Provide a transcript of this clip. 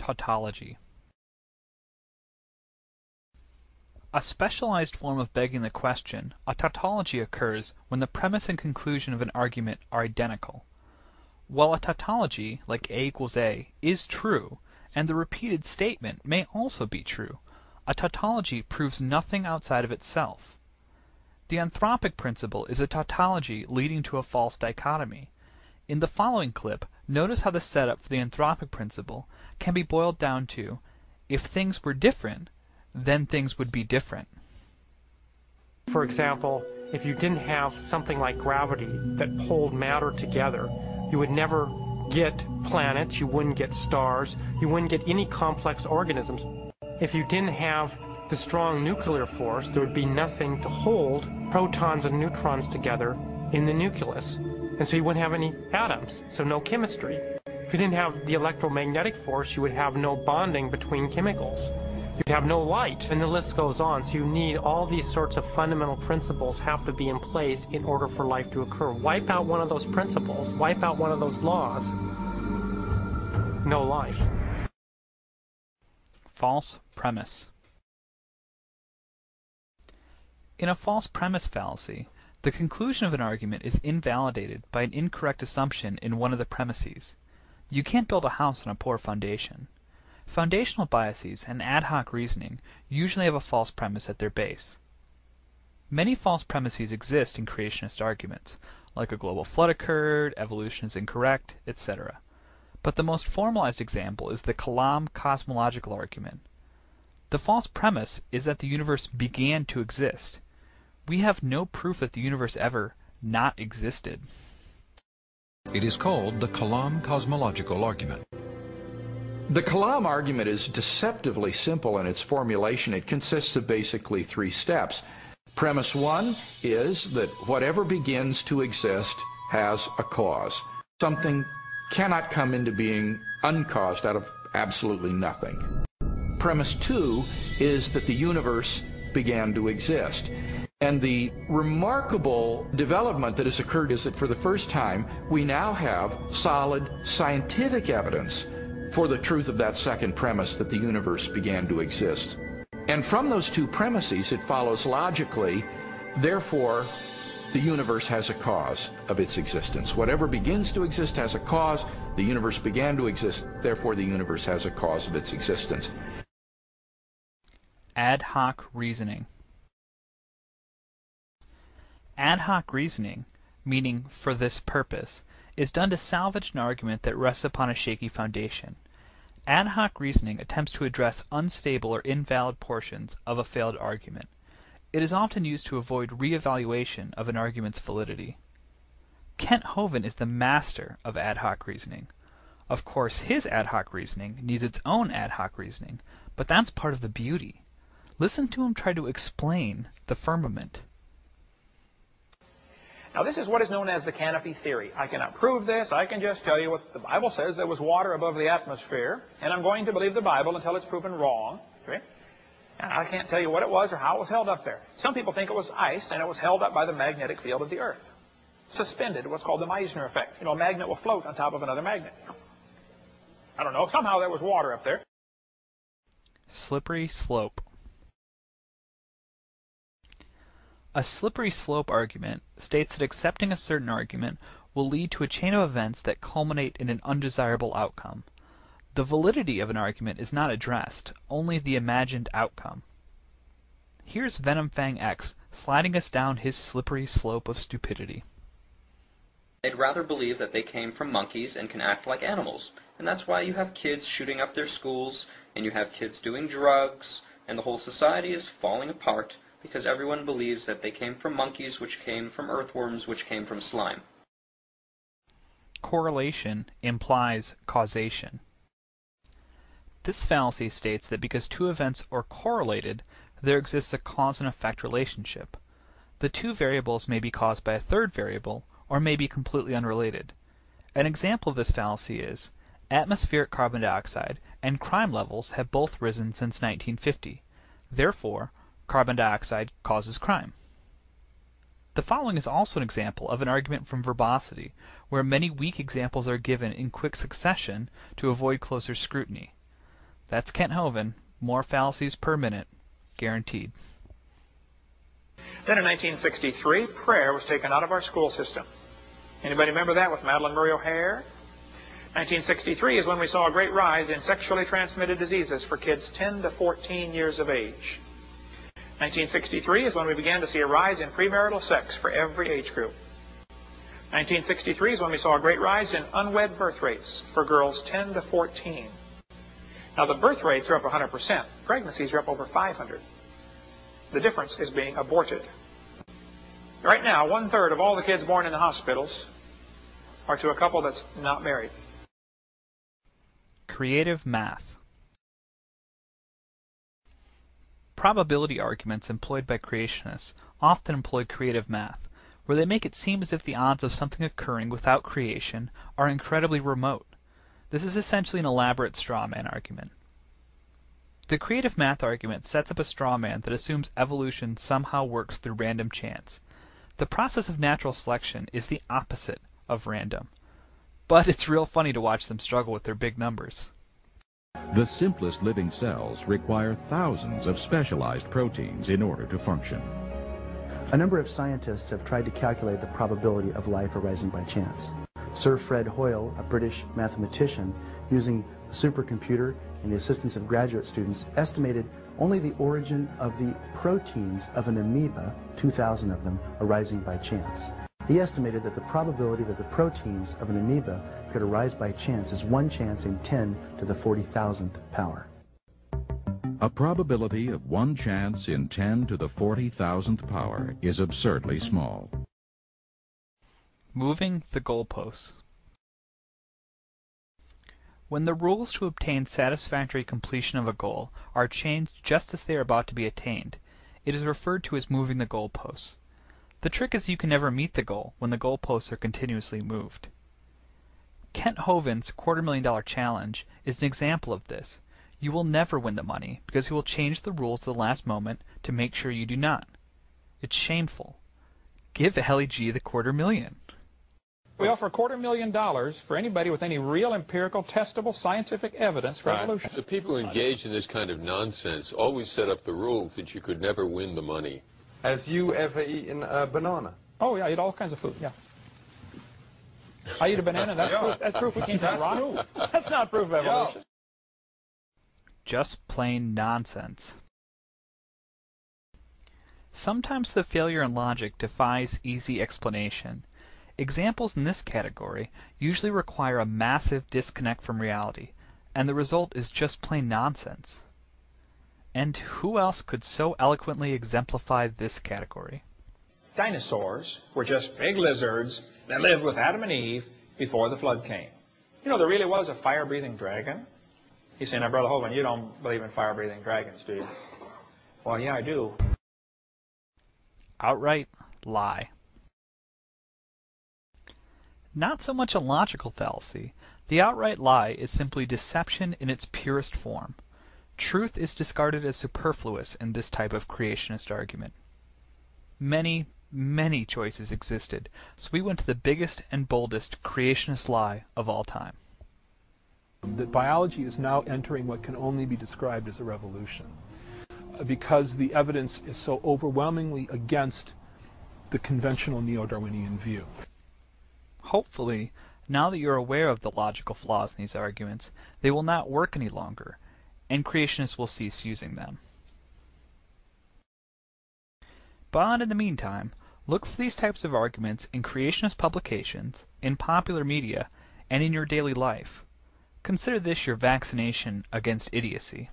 Tautology. A specialized form of begging the question, a tautology, occurs when the premise and conclusion of an argument are identical. While a tautology, like A equals A, is true, and the repeated statement may also be true, a tautology proves nothing outside of itself. The anthropic principle is a tautology leading to a false dichotomy. In the following clip, notice how the setup for the anthropic principle can be boiled down to, if things were different, then things would be different. For example, if you didn't have something like gravity that pulled matter together, you would never get planets, you wouldn't get stars, you wouldn't get any complex organisms. If you didn't have the strong nuclear force, there would be nothing to hold protons and neutrons together in the nucleus. And so you wouldn't have any atoms, so no chemistry. If you didn't have the electromagnetic force, you would have no bonding between chemicals. You'd have no light, and the list goes on. So you need all these sorts of fundamental principles have to be in place in order for life to occur. Wipe out one of those principles, wipe out one of those laws, no life. False premise. In a false premise fallacy, the conclusion of an argument is invalidated by an incorrect assumption in one of the premises. You can't build a house on a poor foundation. Foundational biases and ad hoc reasoning usually have a false premise at their base. Many false premises exist in creationist arguments, like a global flood occurred, evolution is incorrect, etc. But the most formalized example is the Kalam cosmological argument. The false premise is that the universe began to exist. We have no proof that the universe ever not existed. It is called the Kalam cosmological argument. The Kalam argument is deceptively simple in its formulation. It consists of basically three steps. Premise one is that whatever begins to exist has a cause. Something cannot come into being uncaused out of absolutely nothing. Premise two is that the universe began to exist. And the remarkable development that has occurred is that for the first time, we now have solid scientific evidence for the truth of that second premise, that the universe began to exist. And from those two premises, it follows logically, therefore, the universe has a cause of its existence. Whatever begins to exist has a cause. The universe began to exist, therefore the universe has a cause of its existence. Ad hoc reasoning. Ad hoc reasoning, meaning for this purpose, is done to salvage an argument that rests upon a shaky foundation. Ad hoc reasoning attempts to address unstable or invalid portions of a failed argument. It is often used to avoid re-evaluation of an argument's validity. Kent Hovind is the master of ad hoc reasoning. Of course, his ad hoc reasoning needs its own ad hoc reasoning, but that's part of the beauty. Listen to him try to explain the firmament. Now, this is what is known as the canopy theory. I cannot prove this. I can just tell you what the Bible says. There was water above the atmosphere, and I'm going to believe the Bible until it's proven wrong. Okay? And I can't tell you what it was or how it was held up there. Some people think it was ice, and it was held up by the magnetic field of the Earth. Suspended, what's called the Meissner effect. You know, a magnet will float on top of another magnet. I don't know. Somehow there was water up there. Slippery slope. A slippery slope argument states that accepting a certain argument will lead to a chain of events that culminate in an undesirable outcome. The validity of an argument is not addressed, only the imagined outcome. Here's Venomfang X sliding us down his slippery slope of stupidity. They'd rather believe that they came from monkeys and can act like animals. And that's why you have kids shooting up their schools, and you have kids doing drugs, and the whole society is falling apart, because everyone believes that they came from monkeys, which came from earthworms, which came from slime. Correlation implies causation. This fallacy states that because two events are correlated, there exists a cause and effect relationship. The two variables may be caused by a third variable, or may be completely unrelated. An example of this fallacy is, atmospheric carbon dioxide and crime levels have both risen since 1950. Therefore, carbon dioxide causes crime. The following is also an example of an argument from verbosity, where many weak examples are given in quick succession to avoid closer scrutiny. That's Kent Hovind. More fallacies per minute. Guaranteed. Then in 1963, prayer was taken out of our school system. Anybody remember that with Madeleine Murray O'Hare? 1963 is when we saw a great rise in sexually transmitted diseases for kids 10 to 14 years of age. 1963 is when we began to see a rise in premarital sex for every age group. 1963 is when we saw a great rise in unwed birth rates for girls 10 to 14. Now the birth rates are up 100%. Pregnancies are up over 500. The difference is being aborted. Right now, 1/3 of all the kids born in the hospitals are to a couple that's not married. Creative math. Probability arguments employed by creationists often employ creative math, where they make it seem as if the odds of something occurring without creation are incredibly remote. This is essentially an elaborate straw man argument. The creative math argument sets up a straw man that assumes evolution somehow works through random chance. The process of natural selection is the opposite of random. But it's real funny to watch them struggle with their big numbers. The simplest living cells require thousands of specialized proteins in order to function. A number of scientists have tried to calculate the probability of life arising by chance. Sir Fred Hoyle, a British mathematician, using a supercomputer and the assistance of graduate students, estimated only the origin of the proteins of an amoeba, 2,000 of them, arising by chance. He estimated that the probability that the proteins of an amoeba could arise by chance is 1 chance in 10 to the 40,000th power. A probability of 1 chance in 10 to the 40,000th power is absurdly small. Moving the goalposts. When the rules to obtain satisfactory completion of a goal are changed just as they are about to be attained, it is referred to as moving the goalposts. The trick is you can never meet the goal when the goalposts are continuously moved. Kent Hovind's $250,000 challenge is an example of this. You will never win the money because he will change the rules at the last moment to make sure you do not. It's shameful. Give LEG the $250,000. We offer $250,000 for anybody with any real empirical, testable, scientific evidence for evolution. The people engaged in this kind of nonsense always set up the rules that you could never win the money. Has you ever eaten a banana? Oh, yeah, I eat all kinds of food, yeah. I eat a banana, that's proof we came from rock. That's not proof of evolution. Just plain nonsense. Sometimes the failure in logic defies easy explanation. Examples in this category usually require a massive disconnect from reality, and the result is just plain nonsense. And who else could so eloquently exemplify this category? Dinosaurs were just big lizards that lived with Adam and Eve before the flood came. You know, there really was a fire-breathing dragon. You say, now, Brother Hovind, you don't believe in fire-breathing dragons, do you? Well, yeah, I do. Outright lie. Not so much a logical fallacy. The outright lie is simply deception in its purest form. Truth is discarded as superfluous in this type of creationist argument. Many, many choices existed, so we went to the biggest and boldest creationist lie of all time. That biology is now entering what can only be described as a revolution, because the evidence is so overwhelmingly against the conventional neo-Darwinian view. Hopefully, now that you're aware of the logical flaws in these arguments, they will not work any longer, and creationists will cease using them. But in the meantime, look for these types of arguments in creationist publications, in popular media, and in your daily life. Consider this your vaccination against idiocy.